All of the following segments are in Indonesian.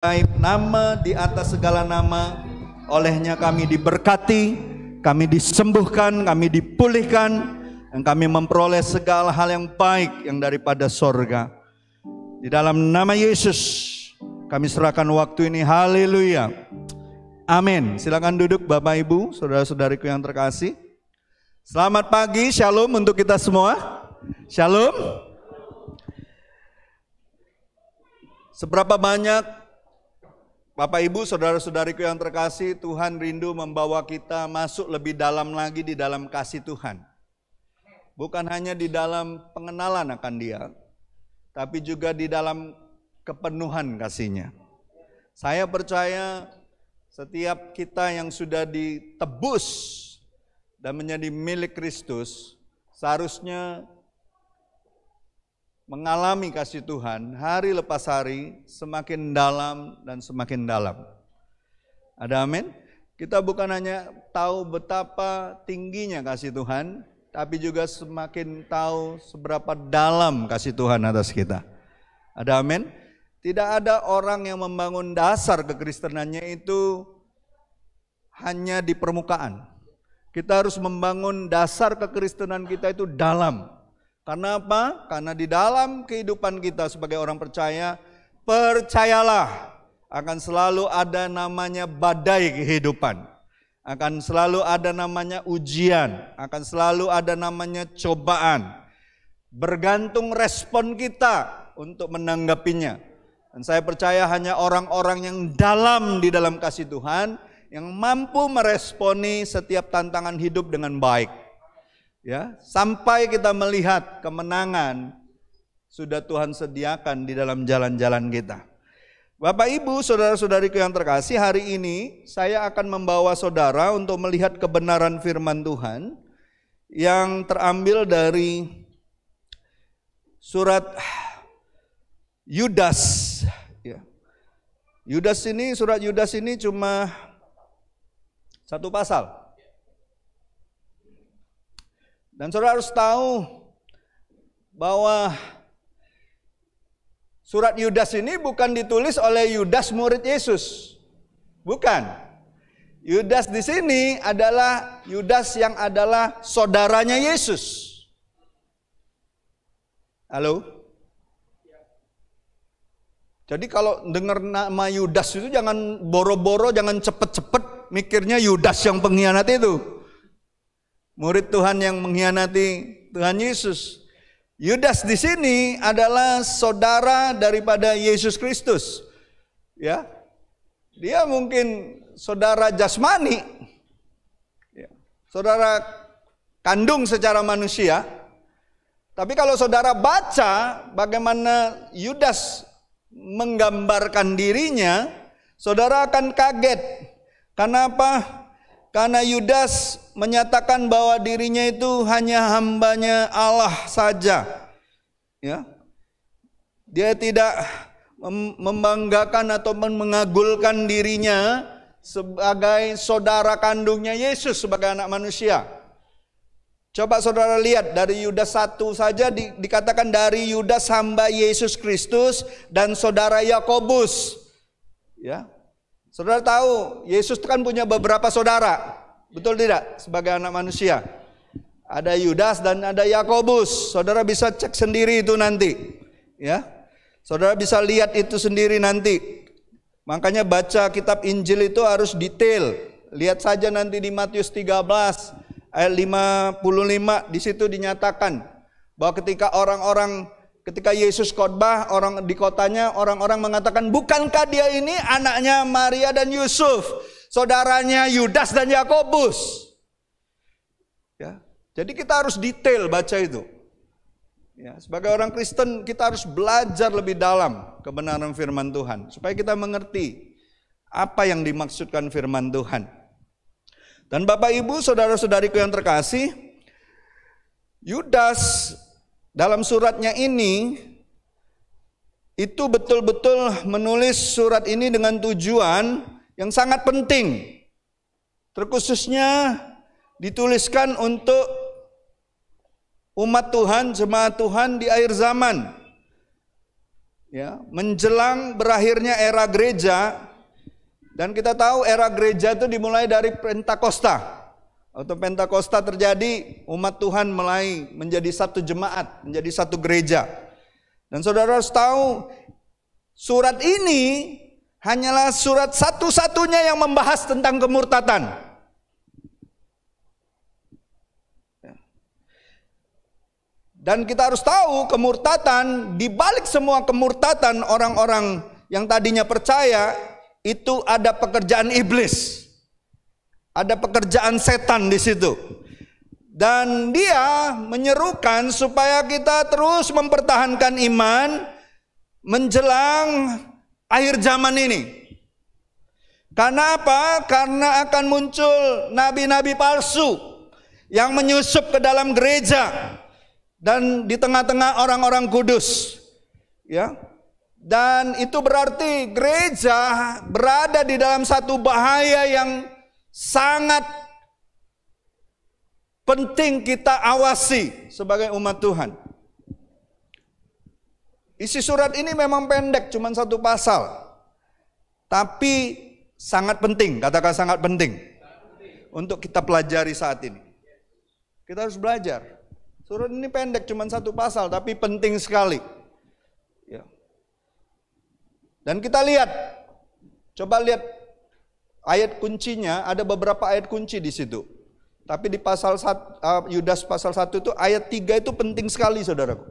Nama di atas segala nama, olehnya kami diberkati, kami disembuhkan, kami dipulihkan, dan kami memperoleh segala hal yang baik yang daripada sorga. Di dalam nama Yesus kami serahkan waktu ini. Haleluya, amin. Silakan duduk Bapak Ibu, saudara-saudariku yang terkasih. Selamat pagi, shalom untuk kita semua. Shalom. Seberapa banyak Bapak Ibu, saudara-saudariku yang terkasih, Tuhan rindu membawa kita masuk lebih dalam lagi di dalam kasih Tuhan. Bukan hanya di dalam pengenalan akan Dia, tapi juga di dalam kepenuhan kasih-Nya. Saya percaya setiap kita yang sudah ditebus dan menjadi milik Kristus, seharusnya mengalami kasih Tuhan hari lepas hari semakin dalam dan semakin dalam. Ada amin? Kita bukan hanya tahu betapa tingginya kasih Tuhan, tapi juga semakin tahu seberapa dalam kasih Tuhan atas kita. Ada amin? Tidak ada orang yang membangun dasar kekristenannya itu hanya di permukaan. Kita harus membangun dasar kekristenan kita itu dalam. Karena apa? Karena di dalam kehidupan kita sebagai orang percaya, percayalah akan selalu ada namanya badai kehidupan. Akan selalu ada namanya ujian, akan selalu ada namanya cobaan. Bergantung respon kita untuk menanggapinya. Dan saya percaya hanya orang-orang yang dalam di dalam kasih Tuhan yang mampu meresponi setiap tantangan hidup dengan baik. Ya, sampai kita melihat kemenangan sudah Tuhan sediakan di dalam jalan-jalan kita. Bapak Ibu, saudara-saudariku yang terkasih, hari ini saya akan membawa saudara untuk melihat kebenaran firman Tuhan yang terambil dari surat Yudas. Ya. Surat Yudas ini cuma satu pasal. Dan saudara harus tahu bahwa surat Yudas ini bukan ditulis oleh Yudas murid Yesus. Bukan. Yudas di sini adalah Yudas yang adalah saudaranya Yesus. Halo? Jadi kalau dengar nama Yudas itu jangan boro-boro, jangan cepet-cepet mikirnya Yudas yang pengkhianat itu. Murid Tuhan yang mengkhianati Tuhan Yesus. Yudas di sini adalah saudara daripada Yesus Kristus. Ya. Dia mungkin saudara jasmani. Ya. Saudara kandung secara manusia. Tapi kalau saudara baca bagaimana Yudas menggambarkan dirinya, saudara akan kaget. Karena apa? Karena Yudas menyatakan bahwa dirinya itu hanya hambanya Allah saja. Ya. Dia tidak membanggakan atau mengagulkan dirinya sebagai saudara kandungnya Yesus sebagai anak manusia. Coba saudara lihat dari Yudas 1 saja dikatakan dari Yudas hamba Yesus Kristus dan saudara Yakobus. Ya. Saudara tahu, Yesus kan punya beberapa saudara, betul tidak? Sebagai anak manusia. Ada Yudas dan ada Yakobus. Saudara bisa cek sendiri itu nanti. Ya. Saudara bisa lihat itu sendiri nanti. Makanya baca kitab Injil itu harus detail. Lihat saja nanti di Matius 13 ayat 55, di situ dinyatakan bahwa ketika Yesus khotbah, orang di kotanya, orang-orang mengatakan, bukankah dia ini anaknya Maria dan Yusuf, saudaranya Yudas dan Yakobus? Ya, jadi kita harus detail baca itu. Ya, sebagai orang Kristen kita harus belajar lebih dalam kebenaran firman Tuhan supaya kita mengerti apa yang dimaksudkan firman Tuhan. Dan Bapak Ibu, saudara-saudariku yang terkasih, Yudas dalam suratnya ini itu betul-betul menulis surat ini dengan tujuan yang sangat penting. Terkhususnya dituliskan untuk umat Tuhan, jemaat Tuhan di akhir zaman. Ya, menjelang berakhirnya era gereja, dan kita tahu era gereja itu dimulai dari Pentakosta. Waktu Pentakosta terjadi, umat Tuhan mulai menjadi satu jemaat, menjadi satu gereja. Dan saudara harus tahu, surat ini hanyalah surat satu-satunya yang membahas tentang kemurtatan. Dan kita harus tahu kemurtatan, di balik semua kemurtatan orang-orang yang tadinya percaya, itu ada pekerjaan iblis. Ada pekerjaan setan di situ. Dan dia menyerukan supaya kita terus mempertahankan iman menjelang akhir zaman ini. Karena apa? Karena akan muncul nabi-nabi palsu yang menyusup ke dalam gereja dan di tengah-tengah orang-orang kudus, ya. Dan itu berarti gereja berada di dalam satu bahaya yang sangat penting kita awasi sebagai umat Tuhan. Isi surat ini memang pendek, cuma satu pasal, tapi sangat penting, katakan sangat penting untuk kita pelajari saat ini. Kita harus belajar. Surat ini pendek, cuma satu pasal, tapi penting sekali. Ya. Dan kita lihat, coba lihat ayat kuncinya, ada beberapa ayat kunci di situ. Tapi di pasal Yudas pasal 1 itu ayat 3 itu penting sekali, saudaraku.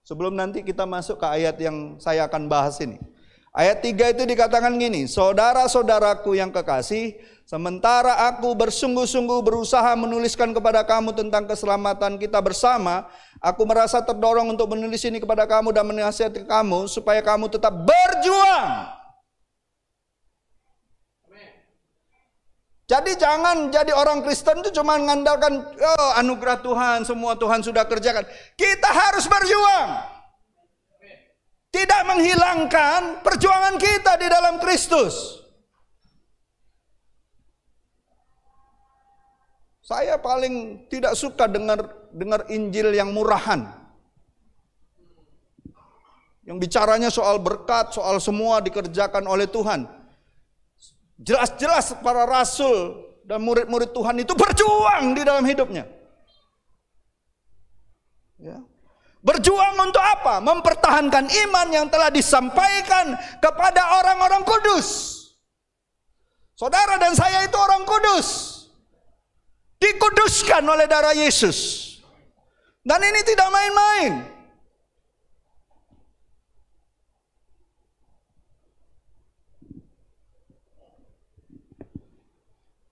Sebelum nanti kita masuk ke ayat yang saya akan bahas ini. Ayat 3 itu dikatakan gini, saudara-saudaraku yang kekasih, sementara aku bersungguh-sungguh berusaha menuliskan kepada kamu tentang keselamatan kita bersama, aku merasa terdorong untuk menulis ini kepada kamu dan menasihati kamu supaya kamu tetap berjuang. Jadi jangan jadi orang Kristen itu cuma mengandalkan anugerah Tuhan, semua Tuhan sudah kerjakan. Kita harus berjuang. Tidak menghilangkan perjuangan kita di dalam Kristus. Saya paling tidak suka dengar Injil yang murahan. Yang bicaranya soal berkat, soal semua dikerjakan oleh Tuhan. Jelas-jelas para rasul dan murid-murid Tuhan itu berjuang di dalam hidupnya. Ya. Berjuang untuk apa? Mempertahankan iman yang telah disampaikan kepada orang-orang kudus. Saudara dan saya itu orang kudus. Dikuduskan oleh darah Yesus. Dan ini tidak main-main.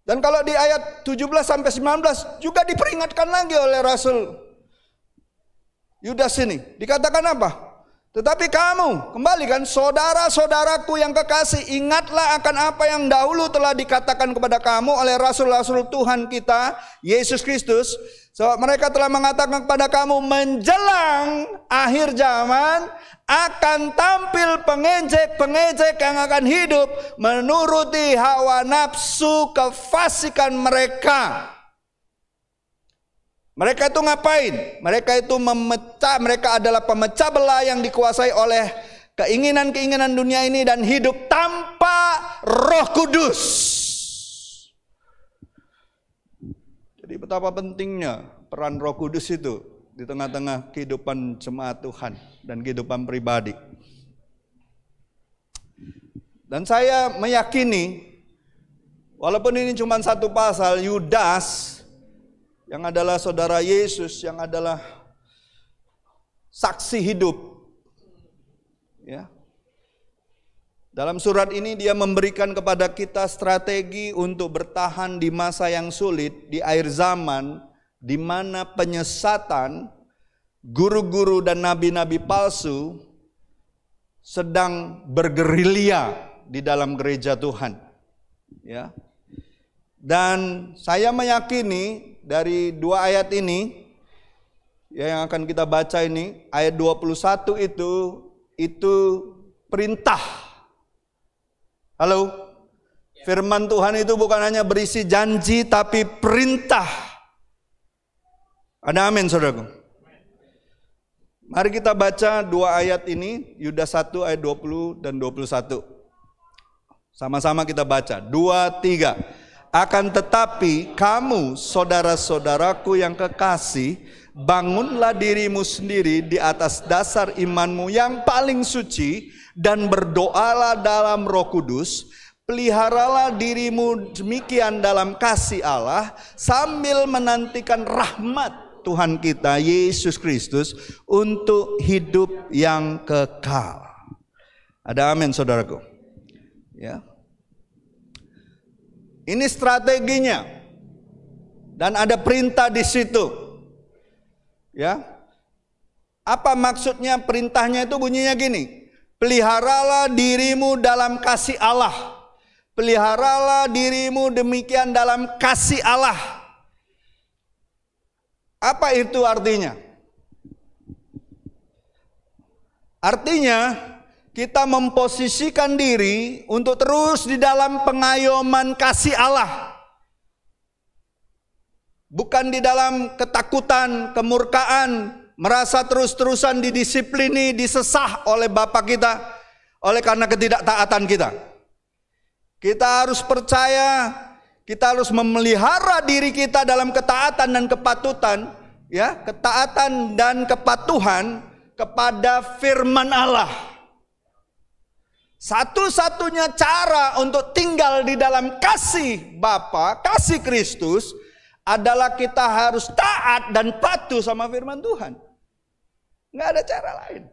Dan kalau di ayat 17 sampai 19 juga diperingatkan lagi oleh Rasul Yudas ini. Dikatakan apa? Tetapi kamu, kembali kan, saudara-saudaraku yang kekasih, ingatlah akan apa yang dahulu telah dikatakan kepada kamu oleh rasul-rasul Tuhan kita, Yesus Kristus. Sebab mereka telah mengatakan kepada kamu, menjelang akhir zaman akan tampil pengejek-pengejek yang akan hidup menuruti hawa nafsu kefasikan mereka. Mereka itu ngapain? Mereka itu mereka adalah pemecah belah yang dikuasai oleh keinginan-keinginan dunia ini dan hidup tanpa Roh Kudus. Jadi betapa pentingnya peran Roh Kudus itu di tengah-tengah kehidupan jemaat Tuhan dan kehidupan pribadi. Dan saya meyakini, walaupun ini cuma satu pasal, Yudas yang adalah saudara Yesus, yang adalah saksi hidup, ya. Dalam surat ini dia memberikan kepada kita strategi untuk bertahan di masa yang sulit, di akhir zaman, di mana penyesatan, guru-guru dan nabi-nabi palsu sedang bergerilya di dalam gereja Tuhan, ya. Dan saya meyakini dari dua ayat ini, ya, yang akan kita baca ini, ayat 21 itu perintah. Halo? Firman Tuhan itu bukan hanya berisi janji, tapi perintah. Ada amin, saudaraku? Mari kita baca dua ayat ini, Yudas 1 ayat 20 dan 21. Sama-sama kita baca, 2, 3. Akan tetapi kamu, saudara-saudaraku yang kekasih, bangunlah dirimu sendiri di atas dasar imanmu yang paling suci, dan berdoalah dalam Roh Kudus. Peliharalah dirimu demikian dalam kasih Allah, sambil menantikan rahmat Tuhan kita Yesus Kristus untuk hidup yang kekal. Ada amin, saudaraku. Ya. Ini strateginya. Dan ada perintah di situ. Ya. Apa maksudnya perintahnya itu bunyinya gini. Peliharalah dirimu dalam kasih Allah. Peliharalah dirimu demikian dalam kasih Allah. Apa itu artinya? Artinya kita memposisikan diri untuk terus di dalam pengayoman kasih Allah. Bukan di dalam ketakutan, kemurkaan, merasa terus-terusan didisiplini, disesah oleh Bapa kita, oleh karena ketidaktaatan kita. Kita harus percaya, kita harus memelihara diri kita dalam ketaatan dan kepatuhan, ya, ketaatan dan kepatuhan kepada firman Allah. Satu-satunya cara untuk tinggal di dalam kasih Bapa, kasih Kristus, adalah kita harus taat dan patuh sama firman Tuhan. Nggak ada cara lain.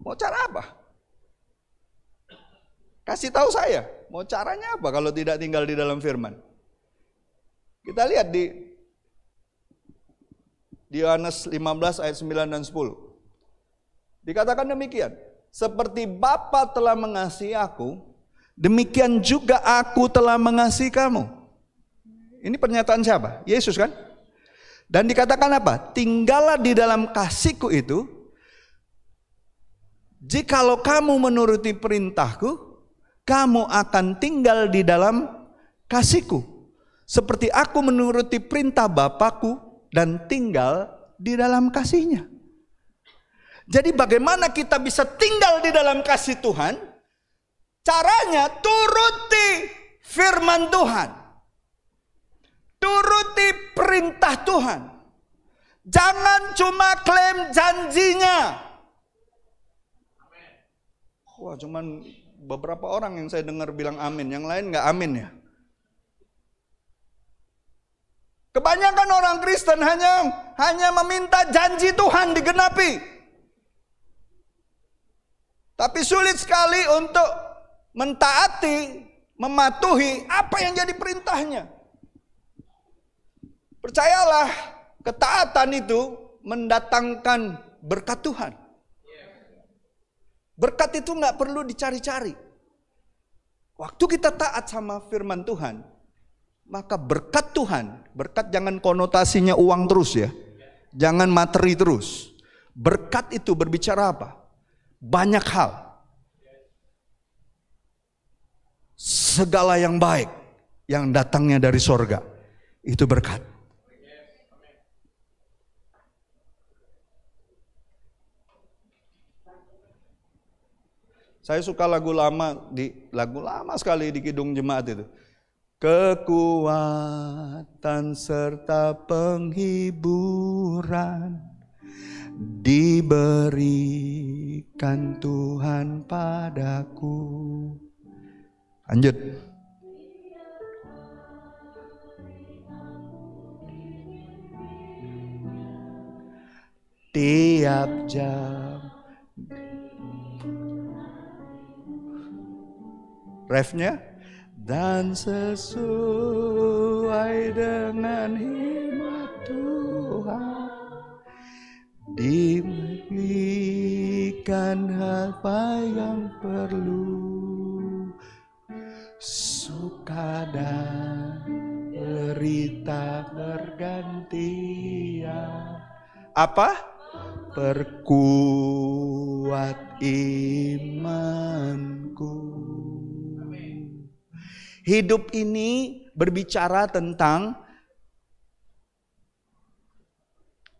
Mau cara apa? Kasih tahu saya, mau caranya apa kalau tidak tinggal di dalam firman? Kita lihat di Yohanes 15 ayat 9 dan 10. Dikatakan demikian, seperti Bapa telah mengasihi aku, demikian juga aku telah mengasihi kamu. Ini pernyataan siapa? Yesus kan? Dan dikatakan apa? Tinggallah di dalam kasihku itu, jikalau kamu menuruti perintahku, kamu akan tinggal di dalam kasihku. Seperti aku menuruti perintah Bapakku dan tinggal di dalam kasihnya. Jadi bagaimana kita bisa tinggal di dalam kasih Tuhan? Caranya turuti firman Tuhan. Turuti perintah Tuhan. Jangan cuma klaim janjinya. Wah, cuman beberapa orang yang saya dengar bilang amin, yang lain nggak amin ya. Kebanyakan orang Kristen hanya meminta janji Tuhan digenapi. Tapi sulit sekali untuk mentaati, mematuhi apa yang jadi perintahnya. Percayalah, ketaatan itu mendatangkan berkat Tuhan. Berkat itu nggak perlu dicari-cari. Waktu kita taat sama firman Tuhan, maka berkat Tuhan, berkat jangan konotasinya uang terus ya. Jangan materi terus. Berkat itu berbicara apa? Banyak hal. Segala yang baik yang datangnya dari sorga, itu berkat. Saya suka lagu lama sekali di Kidung Jemaat itu. Kekuatan serta penghiburan diberikan Tuhan padaku. Lanjut. Tiap jam. Refnya, dan sesuai dengan hikmat Tuhan diberikan apa yang perlu, suka dan berita bergantian. Apa? Perkuat imanku. Hidup ini berbicara tentang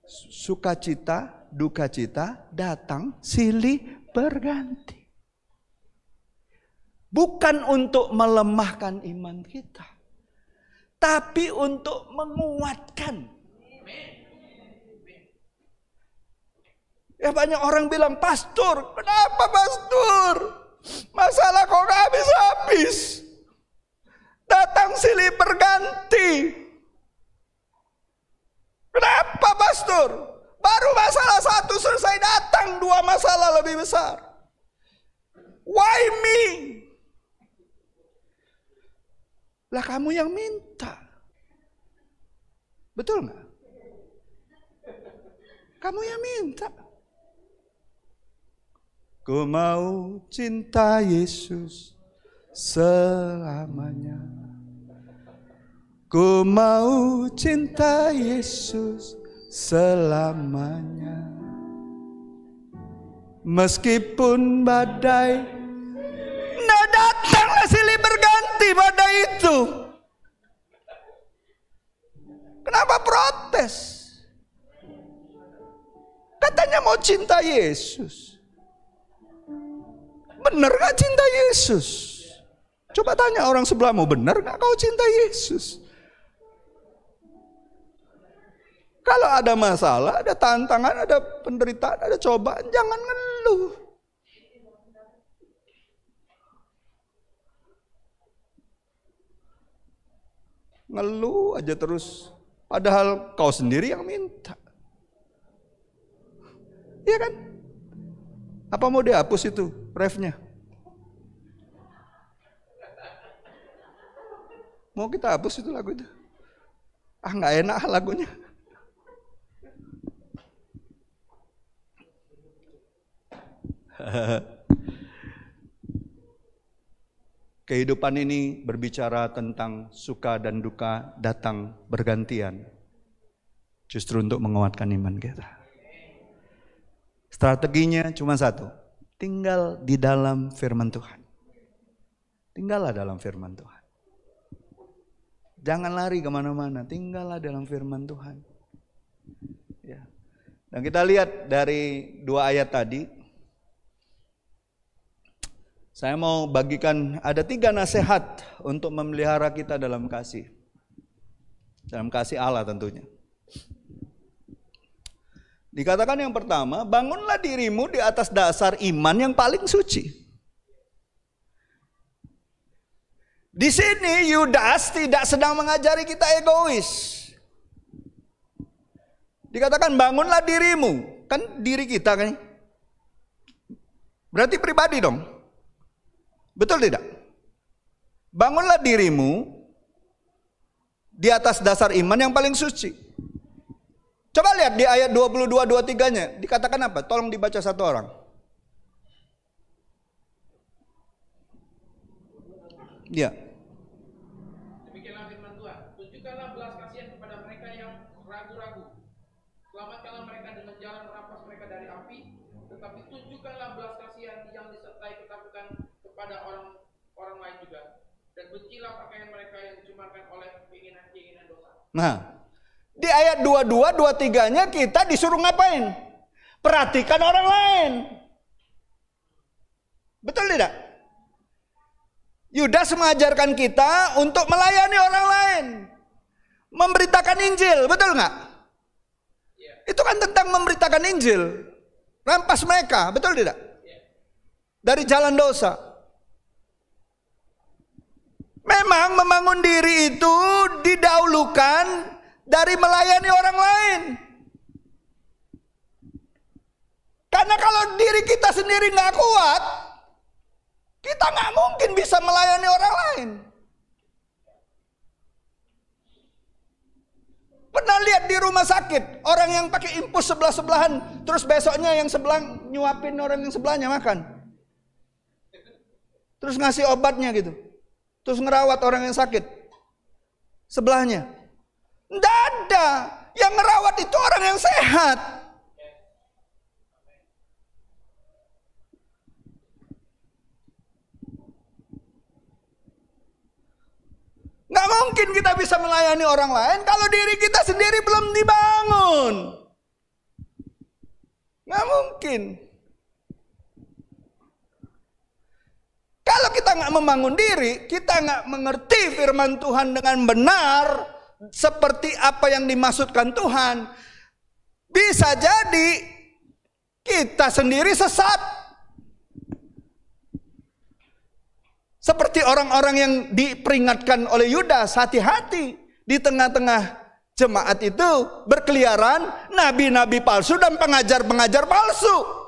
Sukacita, duka cita datang silih berganti. Bukan untuk melemahkan iman kita, tapi untuk menguatkan. Ya banyak orang bilang, pastor, kenapa pastor? Masalah kok gak habis-habis? Datang silih berganti. Kenapa pastor? Baru masalah satu selesai, datang dua masalah lebih besar. Why me? Lah kamu yang minta. Betul nggak? Kamu yang minta. Ku mau cinta Yesus selamanya. Ku mau cinta Yesus selamanya. Meskipun badai, nah datanglah silih berganti badai itu. Kenapa protes? Katanya mau cinta Yesus. Benar gak cinta Yesus? Coba tanya orang sebelahmu, benar gak kau cinta Yesus? Kalau ada masalah, ada tantangan, ada penderitaan, ada cobaan, jangan ngeluh. Ngeluh aja terus. Padahal kau sendiri yang minta. Iya kan? Apa mau dihapus itu refnya? Mau kita hapus itu lagu itu? Ah nggak enak lagunya. Kehidupan ini berbicara tentang suka dan duka datang bergantian. Justru untuk menguatkan iman kita. Strateginya cuma satu, tinggal di dalam firman Tuhan. Tinggallah dalam firman Tuhan. Jangan lari kemana-mana, tinggallah dalam firman Tuhan. Ya. Dan kita lihat dari 2 ayat tadi, saya mau bagikan ada 3 nasihat untuk memelihara kita dalam kasih. Dalam kasih Allah tentunya. Dikatakan yang pertama, bangunlah dirimu di atas dasar iman yang paling suci. Di sini Yudas tidak sedang mengajari kita egois. Dikatakan bangunlah dirimu, kan diri kita kan? Berarti pribadi dong. Betul tidak? Bangunlah dirimu di atas dasar iman yang paling suci. Coba lihat di ayat 22-23-nya, dikatakan apa? Tolong dibaca satu orang. Ya. Demikianlah firman Tuhan, tunjukkanlah belas kasihan kepada mereka yang ragu-ragu. Selamatkanlah mereka dengan jalan merampas mereka dari api, tetapi tunjukkanlah belas kasihan yang disertai ketakutan kepada orang lain juga. Dan bencilah pakaian mereka yang dicumarkan oleh keinginan-keinginan dosa. Nah, di ayat 22-23-nya kita disuruh ngapain? Perhatikan orang lain. Betul tidak? Yudas mengajarkan kita untuk melayani orang lain. Memberitakan Injil, betul nggak? Itu kan tentang memberitakan Injil. Rampas mereka, betul tidak? Dari jalan dosa. Memang membangun diri itu didahulukan dari melayani orang lain. Karena kalau diri kita sendiri nggak kuat, kita nggak mungkin bisa melayani orang lain. Pernah lihat di rumah sakit orang yang pakai infus sebelah-sebelahan, terus besoknya yang sebelah nyuapin orang yang sebelahnya makan, terus ngasih obatnya gitu, terus ngerawat orang yang sakit sebelahnya. Nggak ada, yang ngerawat itu orang yang sehat. Nggak mungkin kita bisa melayani orang lain kalau diri kita sendiri belum dibangun. mungkin. Kalau kita nggak membangun diri, kita nggak mengerti firman Tuhan dengan benar, seperti apa yang dimaksudkan Tuhan, bisa jadi kita sendiri sesat. Seperti orang-orang yang diperingatkan oleh Yudas, hati-hati. Di tengah-tengah jemaat itu berkeliaran nabi-nabi palsu dan pengajar-pengajar palsu.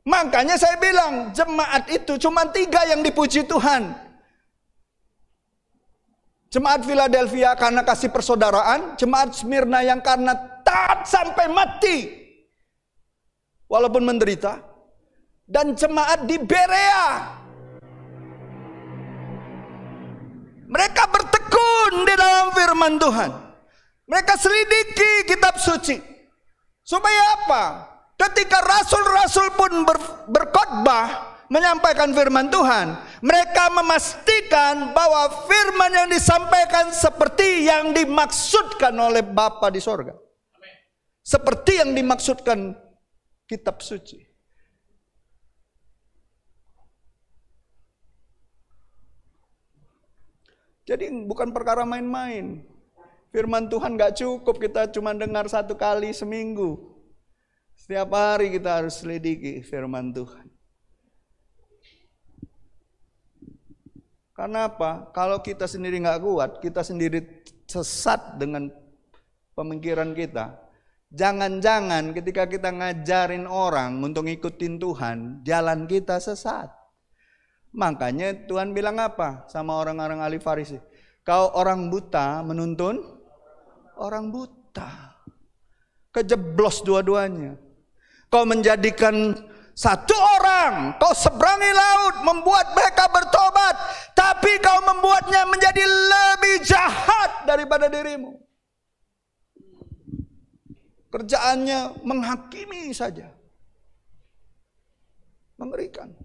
Makanya saya bilang, jemaat itu cuma 3 yang dipuji Tuhan. Jemaat Philadelphia karena kasih persaudaraan, jemaat Smyrna yang karena taat sampai mati walaupun menderita, dan jemaat di Berea. Mereka bertekun di dalam firman Tuhan. Mereka selidiki kitab suci. Supaya apa? Ketika rasul-rasul pun berkhotbah menyampaikan firman Tuhan, mereka memastikan bahwa firman yang disampaikan seperti yang dimaksudkan oleh Bapa di sorga. Seperti yang dimaksudkan kitab suci. Jadi bukan perkara main-main. Firman Tuhan gak cukup kita cuma dengar 1 kali seminggu. Setiap hari kita harus selidiki firman Tuhan. Karena apa? Kalau kita sendiri gak kuat, kita sendiri sesat dengan pemikiran kita. Jangan-jangan ketika kita ngajarin orang untuk ngikutin Tuhan, jalan kita sesat. Makanya Tuhan bilang apa sama orang-orang ahli Farisi? Kau orang buta menuntun orang buta. Kejeblos dua-duanya. Kau menjadikan satu orang, kau seberangi laut, membuat mereka bertobat, tapi kau membuatnya menjadi lebih jahat daripada dirimu. Kerjaannya menghakimi saja. Mengerikan.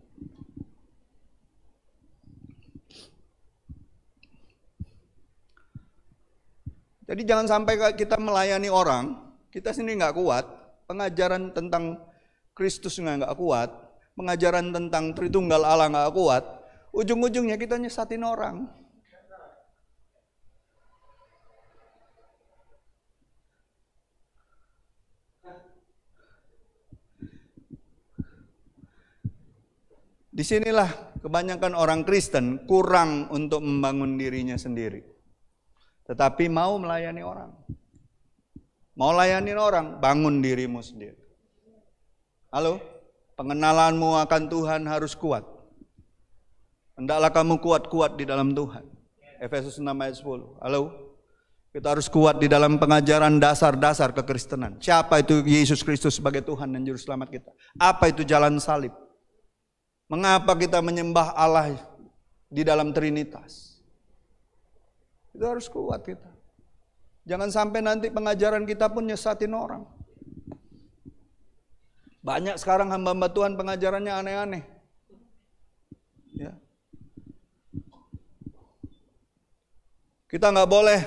Jadi jangan sampai kita melayani orang, kita sendiri nggak kuat, pengajaran tentang Kristus nggak kuat, pengajaran tentang Tritunggal Allah nggak kuat, ujung-ujungnya kita nyesatin orang. Disinilah kebanyakan orang Kristen kurang untuk membangun dirinya sendiri. Tetapi mau melayani orang. Mau layani orang, bangun dirimu sendiri. Halo? Pengenalanmu akan Tuhan harus kuat. Hendaklah kamu kuat-kuat di dalam Tuhan. Efesus 6 ayat 10. Halo? Kita harus kuat di dalam pengajaran dasar-dasar kekristenan. Siapa itu Yesus Kristus sebagai Tuhan dan Juru Selamat kita? Apa itu jalan salib? Mengapa kita menyembah Allah di dalam Trinitas? Itu harus kuat kita. Jangan sampai nanti pengajaran kita pun nyesatin orang. Banyak sekarang hamba-hamba Tuhan pengajarannya aneh-aneh. Ya. Kita nggak boleh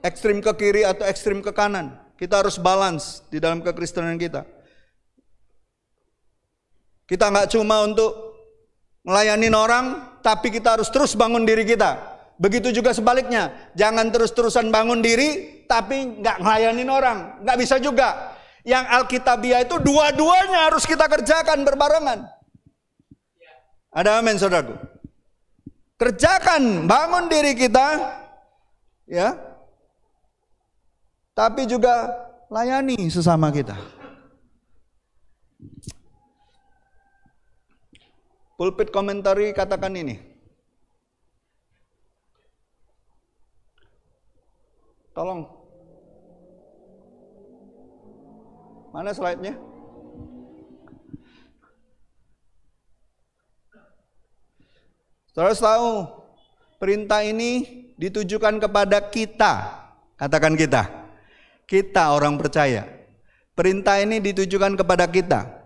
ekstrim ke kiri atau ekstrim ke kanan. Kita harus balance di dalam kekristenan kita. Kita nggak cuma untuk melayani orang, tapi kita harus terus bangun diri kita. Begitu juga sebaliknya, jangan terus-terusan bangun diri, tapi nggak ngelayanin orang, nggak bisa juga. Yang Alkitabiah itu dua-duanya harus kita kerjakan berbarengan. Ada amin saudaraku? Kerjakan, bangun diri kita, ya. Tapi juga layani sesama kita. Pulpit komentari katakan ini. Tolong. Mana slide-nya? Saudara tahu, perintah ini ditujukan kepada kita. Katakan kita. Kita orang percaya. Perintah ini ditujukan kepada kita.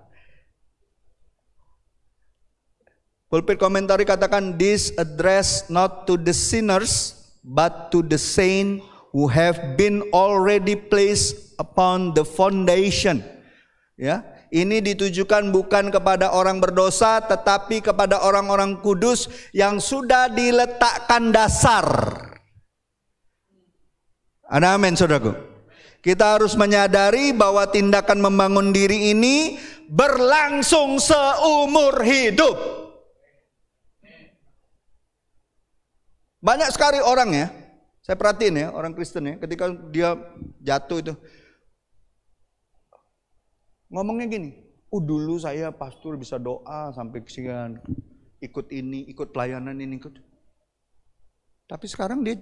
Pulpit komentari katakan, this address not to the sinners, but to the saint who have been already placed upon the foundation. Ya, ini ditujukan bukan kepada orang berdosa, tetapi kepada orang-orang kudus yang sudah diletakkan dasar. Ada amin, saudaraku. Kita harus menyadari bahwa tindakan membangun diri ini berlangsung seumur hidup. Banyak sekali orang ya, saya perhatiin ya, orang Kristen ya, ketika dia jatuh itu ngomongnya gini, dulu saya pastor bisa doa sampai kesian, ikut ini, ikut pelayanan ini, ikut. Tapi sekarang dia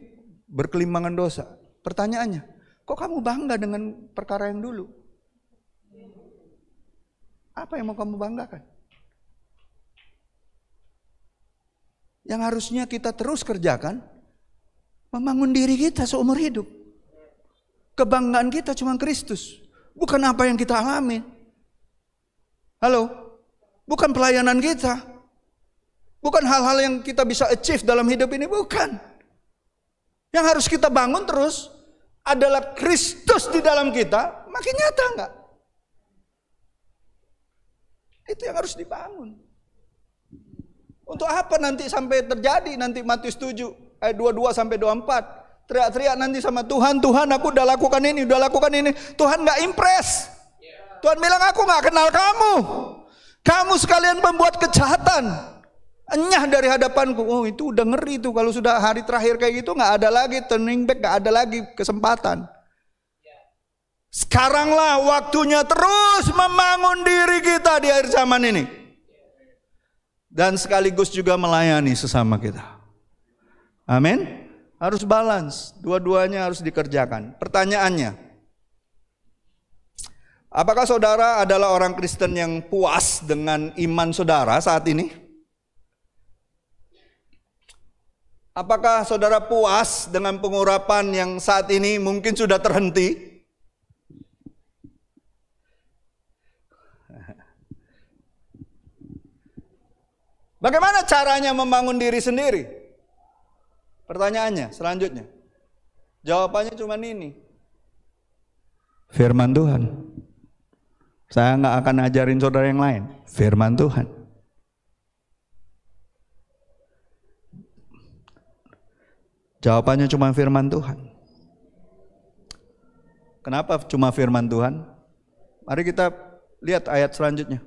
berkelimbangan dosa. Pertanyaannya, kok kamu bangga dengan perkara yang dulu? Apa yang mau kamu banggakan? Yang harusnya kita terus kerjakan, membangun diri kita seumur hidup. Kebanggaan kita cuma Kristus, bukan apa yang kita alami. Halo, bukan pelayanan kita, bukan hal-hal yang kita bisa achieve dalam hidup ini, bukan. Yang harus kita bangun terus adalah Kristus di dalam kita, makin nyata enggak? Itu yang harus dibangun. Untuk apa nanti sampai terjadi nanti Matius 7 ayat 22 sampai 24 teriak-teriak nanti sama Tuhan, Tuhan aku udah lakukan ini, Tuhan nggak impress. Tuhan bilang aku nggak kenal kamu. Kamu sekalian pembuat kejahatan. Enyah dari hadapanku. Oh itu udah ngeri tuh kalau sudah hari terakhir kayak gitu, nggak ada lagi turning back, nggak ada lagi kesempatan. Sekaranglah waktunya terus membangun diri kita di akhir zaman ini. Dan sekaligus juga melayani sesama kita. Amin. Harus balance, dua-duanya harus dikerjakan. Pertanyaannya, apakah saudara adalah orang Kristen yang puas dengan iman saudara saat ini? Apakah saudara puas dengan pengurapan yang saat ini mungkin sudah terhenti? Bagaimana caranya membangun diri sendiri? Pertanyaannya selanjutnya. Jawabannya cuma ini. Firman Tuhan. Saya nggak akan ajarin saudara yang lain. Firman Tuhan. Jawabannya cuma firman Tuhan. Kenapa cuma firman Tuhan? Mari kita lihat ayat selanjutnya.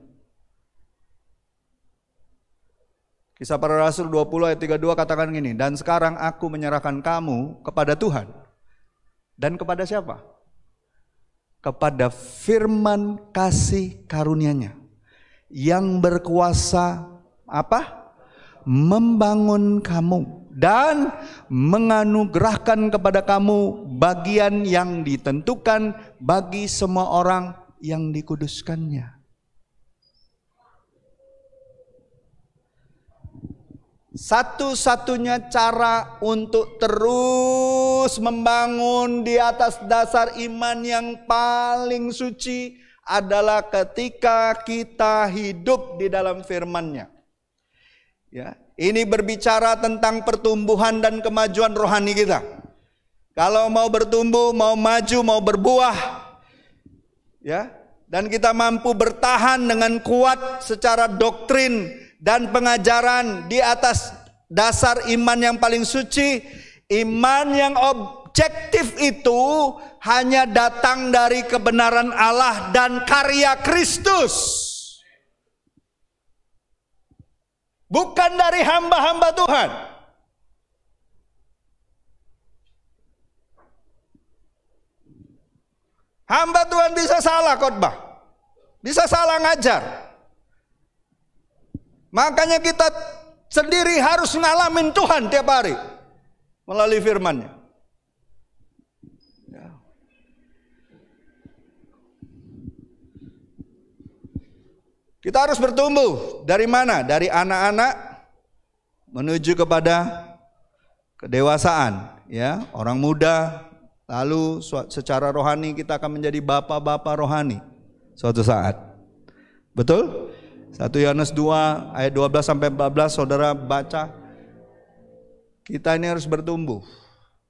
Kisah Para Rasul 20 ayat 32 katakan gini, dan sekarang aku menyerahkan kamu kepada Tuhan. Dan kepada siapa? Kepada firman kasih karunia-Nya yang berkuasa apa? Membangun kamu dan menganugerahkan kepada kamu bagian yang ditentukan bagi semua orang yang dikuduskannya. Satu-satunya cara untuk terus membangun di atas dasar iman yang paling suci adalah ketika kita hidup di dalam firman-Nya. Ya, ini berbicara tentang pertumbuhan dan kemajuan rohani kita. Kalau mau bertumbuh, mau maju, mau berbuah, ya, dan kita mampu bertahan dengan kuat secara doktrin dan pengajaran di atas dasar iman yang paling suci. Iman yang objektif itu hanya datang dari kebenaran Allah dan karya Kristus, bukan dari hamba-hamba Tuhan. Hamba Tuhan bisa salah khotbah, bisa salah ngajar. Makanya kita sendiri harus ngalamin Tuhan tiap hari melalui firman-Nya. Ya. Kita harus bertumbuh dari mana? Dari anak-anak menuju kepada kedewasaan, ya, orang muda, lalu secara rohani kita akan menjadi bapak-bapak rohani suatu saat. Betul? 1 Yohanes 2 ayat 12 sampai 14 saudara baca. Kita ini harus bertumbuh.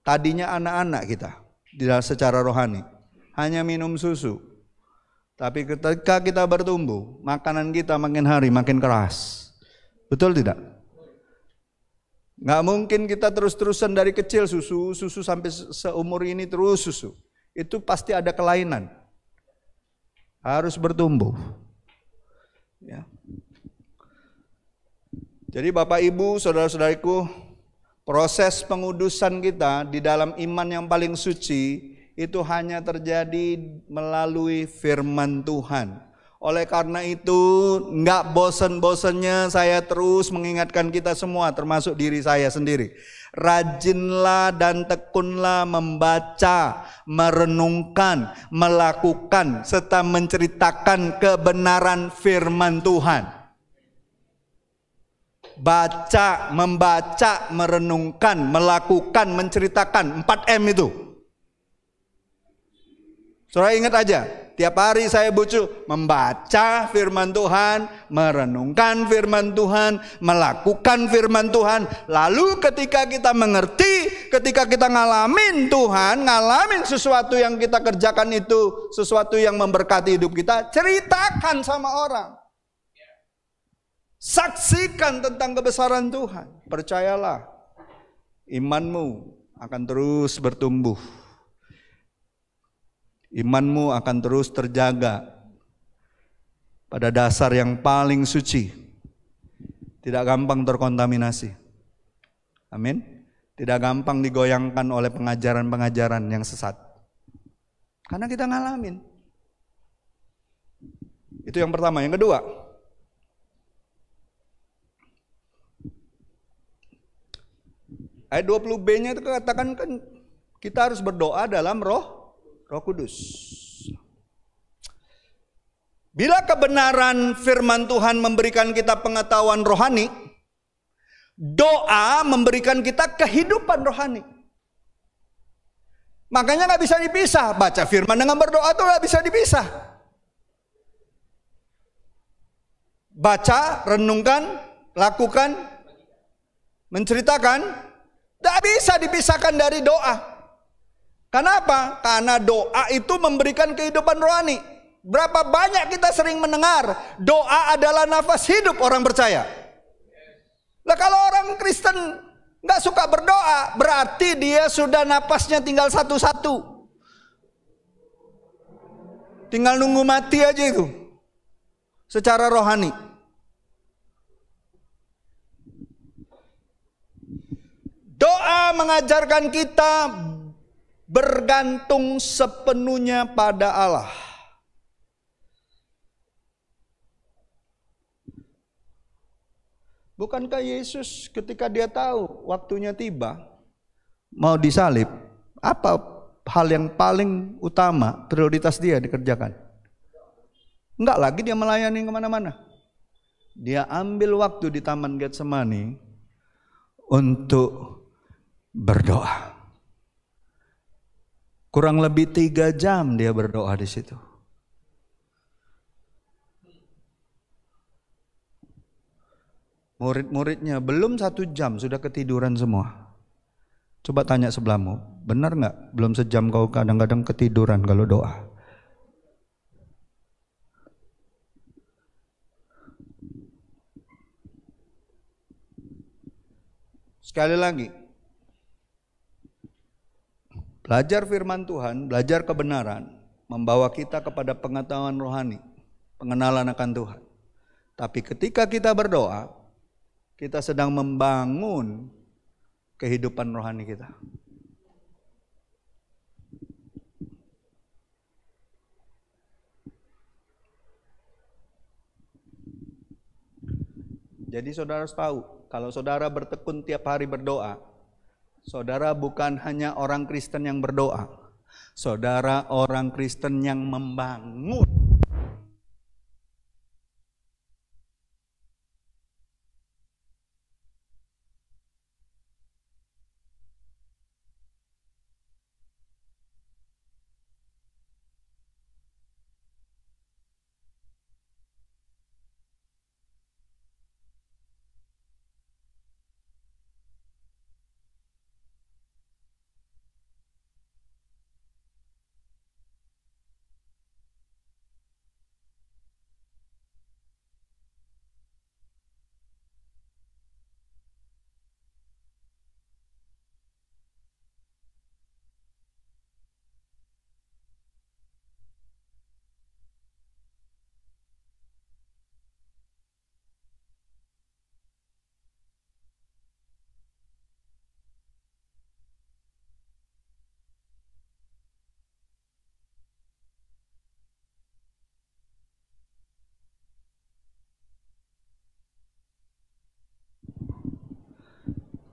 Tadinya anak-anak kita. secara rohani. Hanya minum susu. Tapi ketika kita bertumbuh, makanan kita makin hari makin keras. Betul tidak? Nggak mungkin kita terus-terusan dari kecil susu sampai seumur ini terus susu. Itu pasti ada kelainan. Harus bertumbuh. Ya. Jadi Bapak Ibu, saudara-saudariku, proses pengudusan kita di dalam iman yang paling suci itu hanya terjadi melalui firman Tuhan. Oleh karena itu, enggak bosan-bosannya saya terus mengingatkan kita semua, termasuk diri saya sendiri. Rajinlah dan tekunlah membaca, merenungkan, melakukan, serta menceritakan kebenaran firman Tuhan. Baca, membaca, merenungkan, melakukan, menceritakan, 4M itu. Saudara ingat aja, tiap hari saya butuh membaca firman Tuhan, merenungkan firman Tuhan, melakukan firman Tuhan. Lalu ketika kita mengerti, ketika kita ngalamin Tuhan, ngalamin sesuatu yang kita kerjakan itu, sesuatu yang memberkati hidup kita, ceritakan sama orang. Saksikan tentang kebesaran Tuhan. Percayalah, imanmu akan terus bertumbuh. Imanmu akan terus terjaga pada dasar yang paling suci. Tidak gampang terkontaminasi. Amin. Tidak gampang digoyangkan oleh pengajaran-pengajaran yang sesat. Karena kita ngalamin. Itu yang pertama. Yang kedua, ayat 20b-nya itu katakan kan kita harus berdoa dalam Roh Kudus. Bila kebenaran firman Tuhan memberikan kita pengetahuan rohani, doa memberikan kita kehidupan rohani. Makanya gak bisa dipisah. Baca firman dengan berdoa itu gak bisa dipisah. Baca, renungkan, lakukan, menceritakan, gak bisa dipisahkan dari doa. Kenapa? Karena doa itu memberikan kehidupan rohani. Berapa banyak kita sering mendengar doa adalah nafas hidup orang percaya. Lah kalau orang Kristen nggak suka berdoa, berarti dia sudah napasnya tinggal satu-satu. Tinggal nunggu mati aja itu. Secara rohani. Doa mengajarkan kita bergantung sepenuhnya pada Allah. Bukankah Yesus ketika dia tahu waktunya tiba mau disalib, apa hal yang paling utama prioritas dia dikerjakan? Enggak lagi dia melayani kemana-mana. Dia ambil waktu di Taman Getsemani untuk berdoa. Kurang lebih 3 jam dia berdoa di situ. Murid-muridnya belum 1 jam sudah ketiduran semua. Coba tanya sebelahmu, benar nggak? Belum sejam kau kadang-kadang ketiduran kalau doa. Sekali lagi, belajar firman Tuhan, belajar kebenaran, membawa kita kepada pengetahuan rohani, pengenalan akan Tuhan. Tapi ketika kita berdoa, kita sedang membangun kehidupan rohani kita. Jadi saudara harus tahu, kalau saudara bertekun tiap hari berdoa, saudara bukan hanya orang Kristen yang berdoa, saudara orang Kristen yang membangun.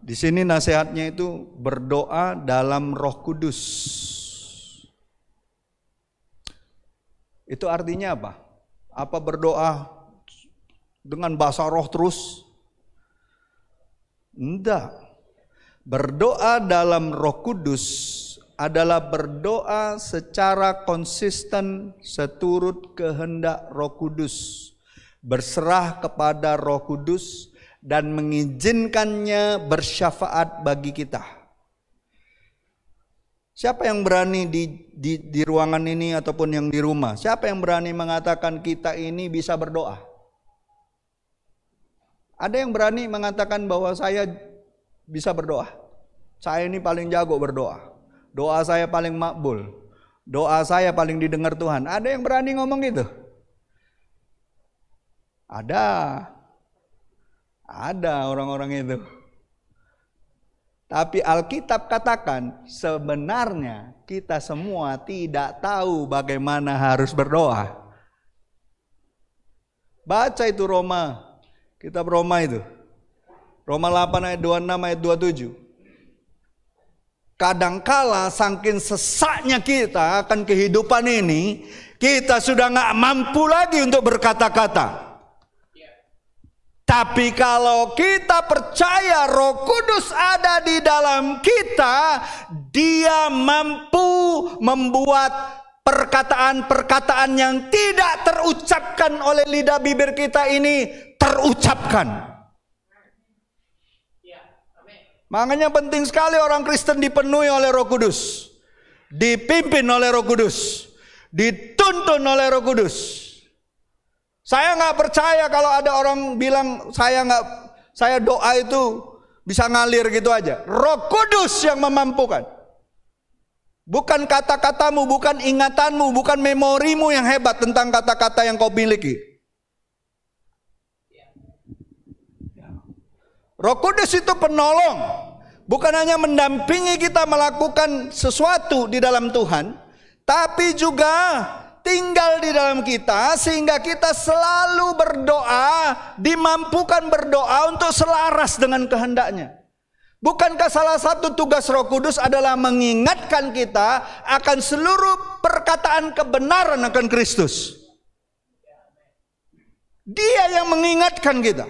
Di sini nasihatnya itu berdoa dalam Roh Kudus. Itu artinya apa? Apa berdoa dengan bahasa roh terus? Enggak. Berdoa dalam Roh Kudus adalah berdoa secara konsisten seturut kehendak Roh Kudus, berserah kepada Roh Kudus dan mengizinkannya bersyafaat bagi kita. Siapa yang berani di ruangan ini ataupun yang di rumah? Siapa yang berani mengatakan kita ini bisa berdoa? Ada yang berani mengatakan bahwa saya bisa berdoa. Saya ini paling jago berdoa. Doa saya paling makbul. Doa saya paling didengar Tuhan. Ada yang berani ngomong gitu? Ada orang-orang itu. Tapi Alkitab katakan sebenarnya kita semua tidak tahu bagaimana harus berdoa. Baca itu kitab Roma itu. Roma 8 ayat 26 ayat 27. Kadangkala saking sesaknya kita akan kehidupan ini, kita sudah gak mampu lagi untuk berkata-kata. Tapi kalau kita percaya Roh Kudus ada di dalam kita, Dia mampu membuat perkataan-perkataan yang tidak terucapkan oleh lidah bibir kita ini terucapkan. Makanya penting sekali orang Kristen dipenuhi oleh Roh Kudus, dipimpin oleh Roh Kudus, dituntun oleh Roh Kudus. Saya nggak percaya kalau ada orang bilang saya doa itu bisa ngalir gitu aja. Roh Kudus yang memampukan. Bukan kata-katamu, bukan ingatanmu, bukan memorimu yang hebat tentang kata-kata yang kau miliki. Roh Kudus itu penolong, bukan hanya mendampingi kita melakukan sesuatu di dalam Tuhan, tapi juga tinggal di dalam kita sehingga kita selalu berdoa, dimampukan berdoa untuk selaras dengan kehendaknya. Bukankah salah satu tugas Roh Kudus adalah mengingatkan kita akan seluruh perkataan kebenaran akan Kristus? Dia yang mengingatkan kita.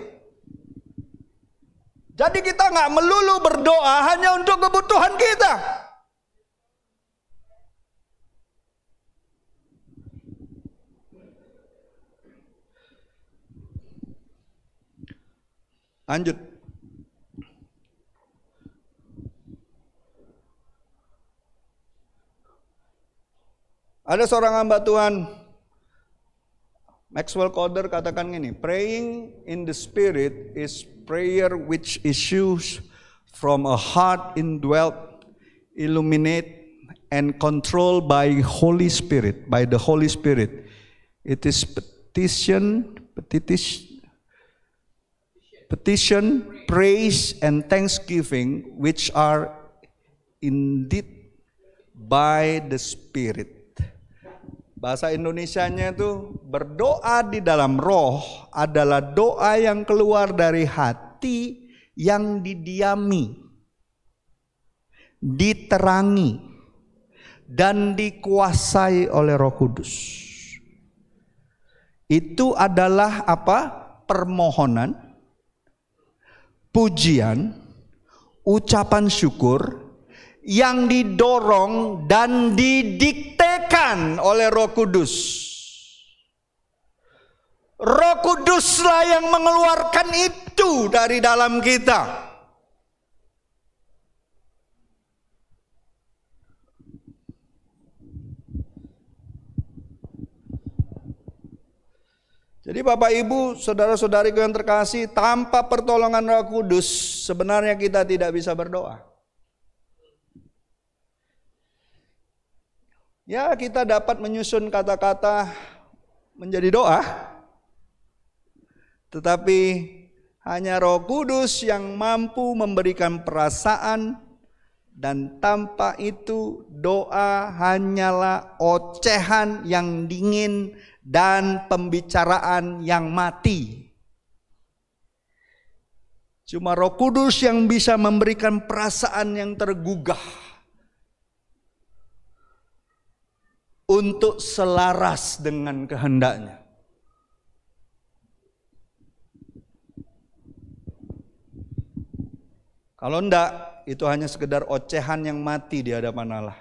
Jadi kita nggak melulu berdoa hanya untuk kebutuhan kita. Lanjut. Ada seorang hamba Tuhan, Maxwell Corder, katakan gini, praying in the Spirit is prayer which issues from a heart indwelt, illuminate, and controlled by Holy Spirit, by the Holy Spirit. It is petition, praise, and thanksgiving which are indeed by the Spirit. Bahasa Indonesianya itu berdoa di dalam roh adalah doa yang keluar dari hati yang didiami, diterangi, dan dikuasai oleh Roh Kudus. Itu adalah apa? Permohonan, pujian, ucapan syukur yang didorong dan didiktekan oleh Roh Kudus. Roh Kuduslah yang mengeluarkan itu dari dalam kita. Jadi Bapak Ibu, saudara-saudariku yang terkasih, tanpa pertolongan Roh Kudus sebenarnya kita tidak bisa berdoa. Ya, kita dapat menyusun kata-kata menjadi doa, tetapi hanya Roh Kudus yang mampu memberikan perasaan, dan tanpa itu doa hanyalah ocehan yang dingin dan pembicaraan yang mati. Cuma Roh Kudus yang bisa memberikan perasaan yang tergugah untuk selaras dengan kehendaknya. Kalau enggak, itu hanya sekedar ocehan yang mati di hadapan Allah.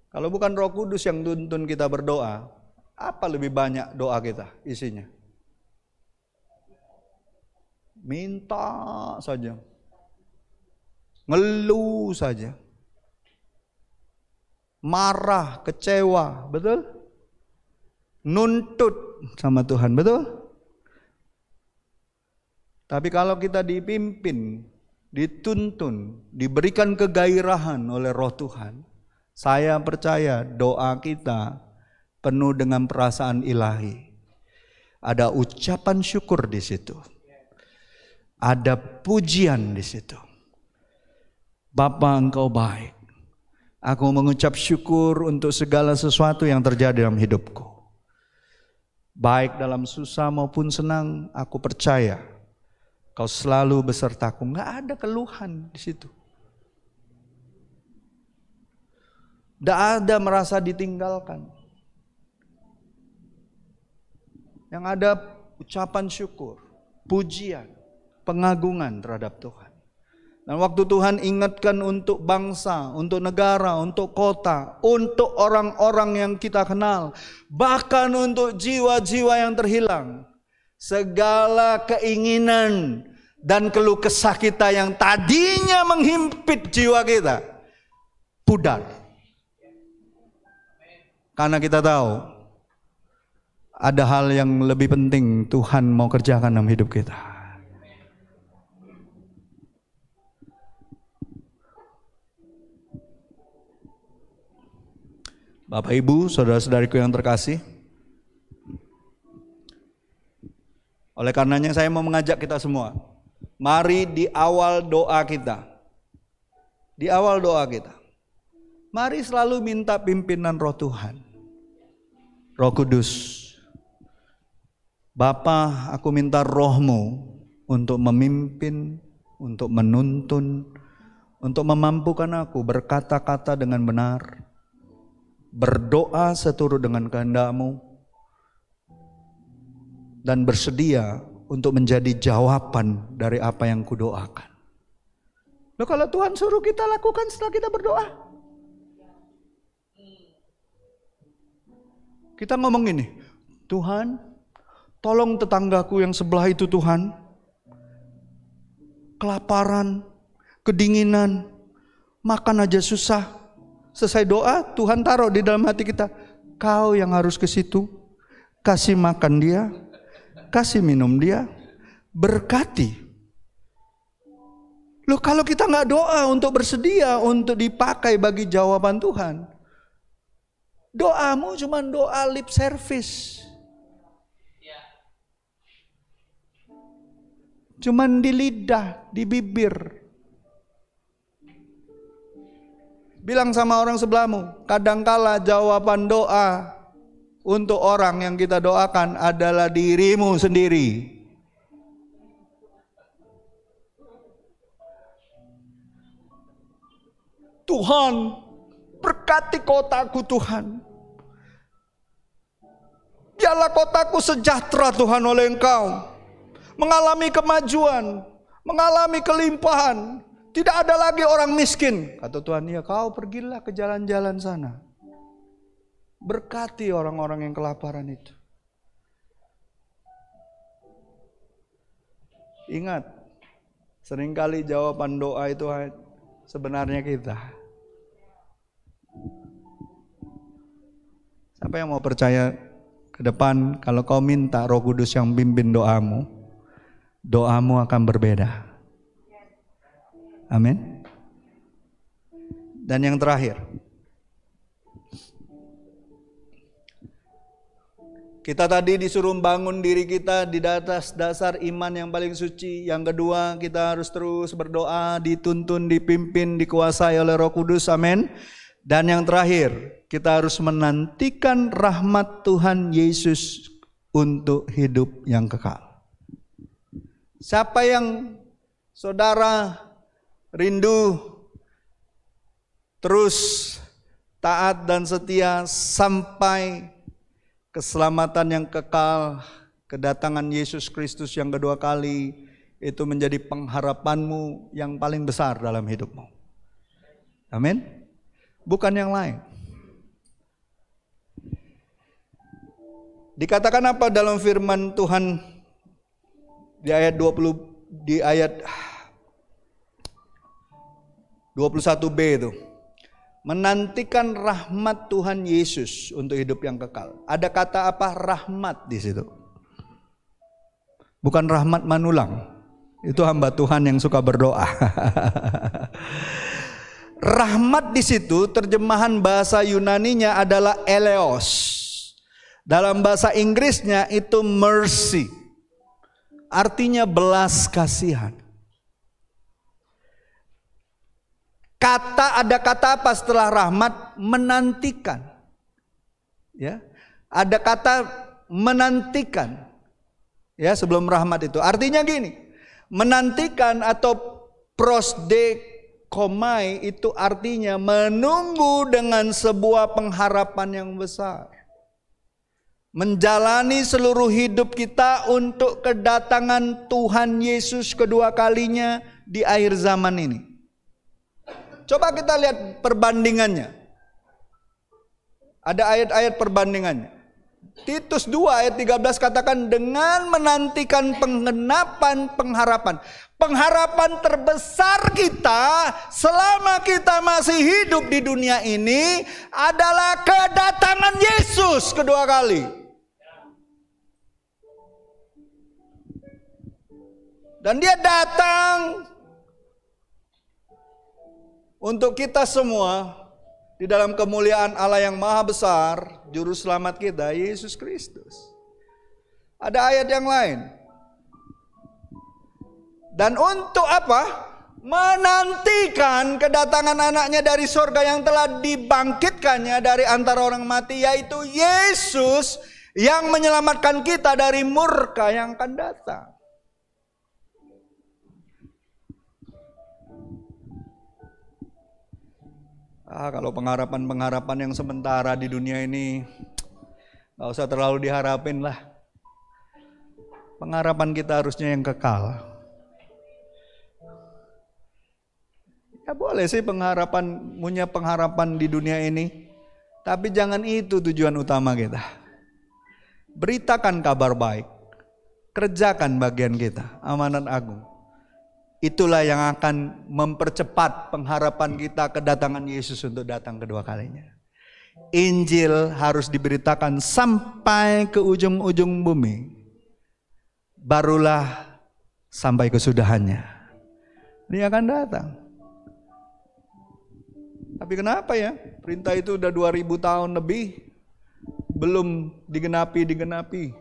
Kalau bukan Roh Kudus yang tuntun kita berdoa, apa lebih banyak doa kita isinya? Minta saja, ngeluh saja, marah, kecewa, betul? Nuntut sama Tuhan, betul? Tapi kalau kita dipimpin, dituntun, diberikan kegairahan oleh Roh Tuhan, saya percaya doa kita penuh dengan perasaan ilahi. Ada ucapan syukur di situ. Ada pujian di situ. Bapa, Engkau baik. Aku mengucap syukur untuk segala sesuatu yang terjadi dalam hidupku. Baik dalam susah maupun senang, aku percaya Kau selalu besertaku. Nggak ada keluhan di situ. Nggak ada merasa ditinggalkan. Yang ada ucapan syukur, pujian, pengagungan terhadap Tuhan. Dan waktu Tuhan ingatkan untuk bangsa, untuk negara, untuk kota, untuk orang-orang yang kita kenal, bahkan untuk jiwa-jiwa yang terhilang, segala keinginan dan keluh kesah kita yang tadinya menghimpit jiwa kita pudar. Karena kita tahu ada hal yang lebih penting Tuhan mau kerjakan dalam hidup kita. Bapak Ibu, saudara-saudariku yang terkasih, oleh karenanya saya mau mengajak kita semua, mari di awal doa kita, mari selalu minta pimpinan Roh Tuhan, Roh Kudus. Bapa, aku minta Roh-Mu untuk memimpin, untuk menuntun, untuk memampukan aku berkata-kata dengan benar, berdoa seturut dengan kehendak-Mu, dan bersedia untuk menjadi jawaban dari apa yang kudoakan. Loh, kalau Tuhan suruh kita lakukan setelah kita berdoa, kita ngomong gini, Tuhan, tolong tetanggaku yang sebelah itu Tuhan, kelaparan, kedinginan, makan aja susah. Selesai doa, Tuhan taruh di dalam hati kita, kau yang harus ke situ, kasih makan dia, kasih minum dia, berkati. Loh, kalau kita nggak doa untuk bersedia untuk dipakai bagi jawaban Tuhan, doamu cuma doa lip service, cuman di lidah, di bibir. Bilang sama orang sebelahmu, kadangkala jawaban doa untuk orang yang kita doakan adalah dirimu sendiri. Tuhan, berkati kotaku Tuhan. Biarlah kotaku sejahtera Tuhan oleh Engkau. Mengalami kemajuan, mengalami kelimpahan. Tidak ada lagi orang miskin. Kata Tuhan, ya kau pergilah ke jalan-jalan sana. Berkati orang-orang yang kelaparan itu. Ingat, seringkali jawaban doa itu sebenarnya kita. Siapa yang mau percaya ke depan kalau kau minta Roh Kudus yang pimpin doamu, doamu akan berbeda. Amin. Dan yang terakhir, kita tadi disuruh bangun diri kita di atas dasar iman yang paling suci. Yang kedua, kita harus terus berdoa, dituntun, dipimpin, dikuasai oleh Roh Kudus. Amin. Dan yang terakhir, kita harus menantikan rahmat Tuhan Yesus untuk hidup yang kekal. Siapa yang saudara rindu terus taat dan setia sampai keselamatan yang kekal, kedatangan Yesus Kristus yang kedua kali, itu menjadi pengharapanmu yang paling besar dalam hidupmu. Amin. Bukan yang lain. Dikatakan apa dalam firman Tuhan di ayat 21b itu? Menantikan rahmat Tuhan Yesus untuk hidup yang kekal. Ada kata apa? Rahmat di situ. Bukan rahmat Manulang. Itu hamba Tuhan yang suka berdoa. Rahmat di situ terjemahan bahasa Yunaninya adalah eleos. Dalam bahasa Inggrisnya itu mercy. Artinya belas kasihan. Ada kata apa setelah rahmat? Menantikan. Ya. Ada kata menantikan. Ya, sebelum rahmat itu. Artinya gini. Menantikan atau prosdekomai itu artinya menunggu dengan sebuah pengharapan yang besar. Menjalani seluruh hidup kita untuk kedatangan Tuhan Yesus kedua kalinya di akhir zaman ini. Coba kita lihat perbandingannya. Ada ayat-ayat perbandingannya. Titus 2 ayat 13 katakan dengan menantikan penggenapan pengharapan. Pengharapan terbesar kita selama kita masih hidup di dunia ini adalah kedatangan Yesus kedua kali. Dan dia datang untuk kita semua di dalam kemuliaan Allah yang maha besar, juru selamat kita Yesus Kristus. Ada ayat yang lain. Dan untuk apa? Menantikan kedatangan anaknya dari sorga yang telah dibangkitkannya dari antara orang mati, yaitu Yesus yang menyelamatkan kita dari murka yang akan datang. Kalau pengharapan-pengharapan yang sementara di dunia ini gak usah terlalu diharapin lah. Pengharapan kita harusnya yang kekal. Ya boleh sih punya pengharapan di dunia ini, tapi jangan itu tujuan utama kita. Beritakan kabar baik, kerjakan bagian kita, amanat agung. Itulah yang akan mempercepat pengharapan kita kedatangan Yesus untuk datang kedua kalinya. Injil harus diberitakan sampai ke ujung-ujung bumi. Barulah sampai kesudahannya. Dia akan datang. Tapi kenapa ya? Perintah itu udah 2000 tahun lebih belum digenapi.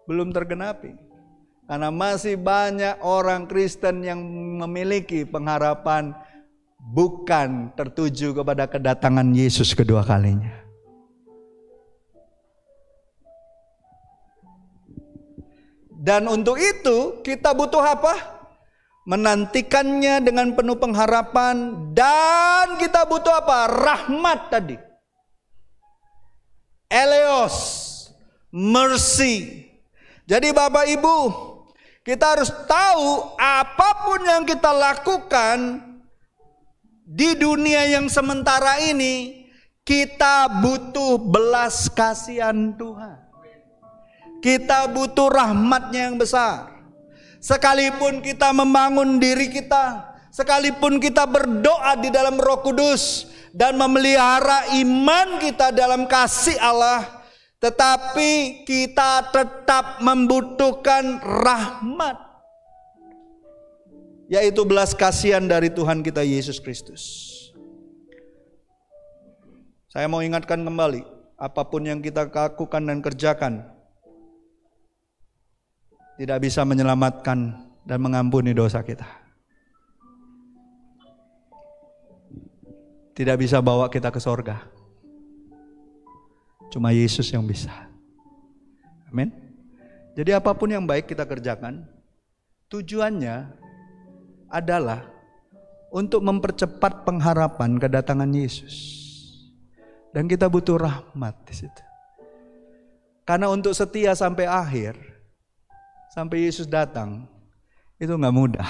Belum tergenapi. Karena masih banyak orang Kristen yang memiliki pengharapan bukan tertuju kepada kedatangan Yesus kedua kalinya. Dan untuk itu kita butuh apa? Menantikannya dengan penuh pengharapan, dan kita butuh apa? Rahmat tadi. Eleos, mercy. Jadi Bapak Ibu, kita harus tahu apapun yang kita lakukan di dunia yang sementara ini, kita butuh belas kasihan Tuhan. Kita butuh rahmatnya yang besar. Sekalipun kita membangun diri kita, sekalipun kita berdoa di dalam Roh Kudus dan memelihara iman kita dalam kasih Allah, tetapi kita tetap membutuhkan rahmat, yaitu belas kasihan dari Tuhan kita Yesus Kristus. Saya mau ingatkan kembali, apapun yang kita lakukan dan kerjakan tidak bisa menyelamatkan dan mengampuni dosa kita. Tidak bisa bawa kita ke sorga. Cuma Yesus yang bisa. Amin. Jadi apapun yang baik kita kerjakan, Tujuannya adalah untuk mempercepat pengharapan kedatangan Yesus. Dan kita butuh rahmat di situ. Karena untuk setia sampai akhir, sampai Yesus datang, itu nggak mudah.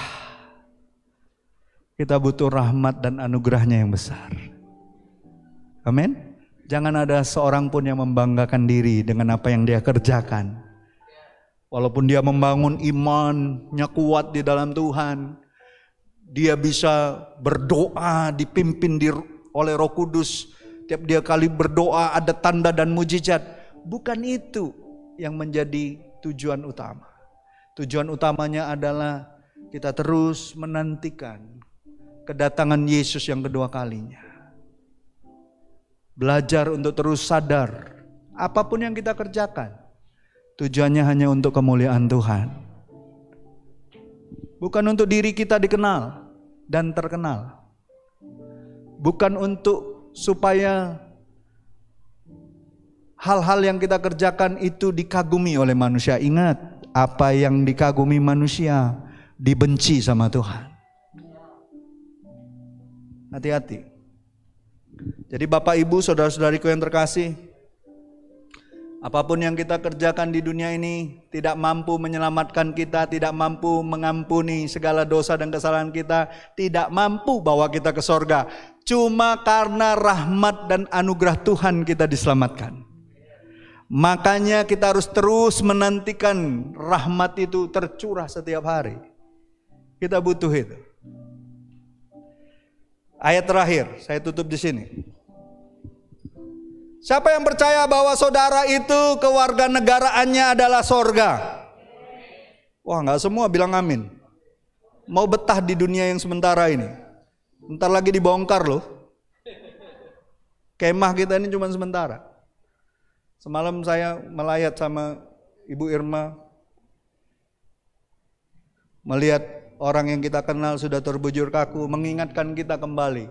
Kita butuh rahmat dan anugerahnya yang besar. Amin. Jangan ada seorang pun yang membanggakan diri dengan apa yang dia kerjakan. Walaupun dia membangun imannya kuat di dalam Tuhan, dia bisa berdoa dipimpin oleh Roh Kudus. Tiap dia kali berdoa ada tanda dan mujizat. Bukan itu yang menjadi tujuan utama. Tujuan utamanya adalah kita terus menantikan kedatangan Yesus yang kedua kalinya. Belajar untuk terus sadar apapun yang kita kerjakan, tujuannya hanya untuk kemuliaan Tuhan. Bukan untuk diri kita dikenal dan terkenal. Bukan untuk supaya hal-hal yang kita kerjakan itu dikagumi oleh manusia. Ingat, apa yang dikagumi manusia dibenci sama Tuhan. Hati-hati. Jadi Bapak Ibu, saudara-saudariku yang terkasih, apapun yang kita kerjakan di dunia ini tidak mampu menyelamatkan kita, tidak mampu mengampuni segala dosa dan kesalahan kita, tidak mampu bawa kita ke sorga. Cuma karena rahmat dan anugerah Tuhan kita diselamatkan. Makanya kita harus terus menantikan rahmat itu tercurah setiap hari. Kita butuh itu. Ayat terakhir, saya tutup di sini. Siapa yang percaya bahwa saudara itu kewarganegaraannya adalah sorga? Wah, nggak semua bilang amin. Mau betah di dunia yang sementara ini. Bentar lagi dibongkar loh. Kemah kita ini cuma sementara. Semalam saya melayat sama Ibu Irma, melihat orang yang kita kenal sudah terbujur kaku, mengingatkan kita kembali.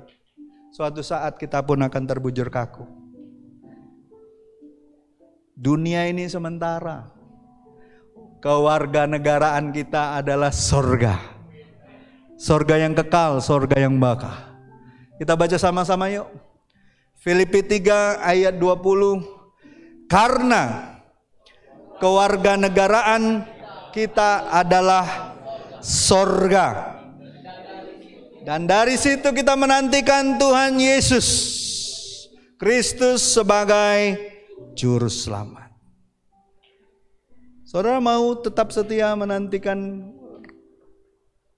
Suatu saat kita pun akan terbujur kaku. Dunia ini sementara. Kewarganegaraan kita adalah sorga. Sorga yang kekal, sorga yang bakal. Kita baca sama-sama yuk. Filipi 3 ayat 20. Karena kewarganegaraan kita adalah sorga. Dan dari situ kita menantikan Tuhan Yesus Kristus sebagai Juru Selamat. Saudara mau tetap setia menantikan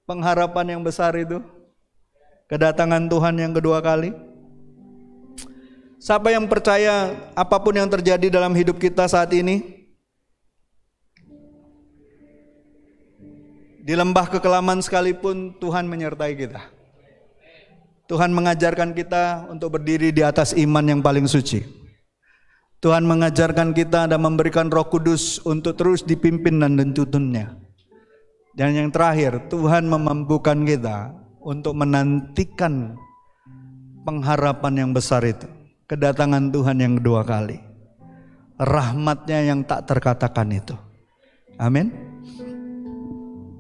pengharapan yang besar itu? Kedatangan Tuhan yang kedua kali? Siapa yang percaya apapun yang terjadi dalam hidup kita saat ini, di lembah kekelaman sekalipun Tuhan menyertai kita. Tuhan mengajarkan kita untuk berdiri di atas iman yang paling suci. Tuhan mengajarkan kita dan memberikan Roh Kudus untuk terus dipimpin dan tuntunnya. Dan yang terakhir, Tuhan memampukan kita untuk menantikan pengharapan yang besar itu. Kedatangan Tuhan yang kedua kali. Rahmatnya yang tak terkatakan itu. Amin.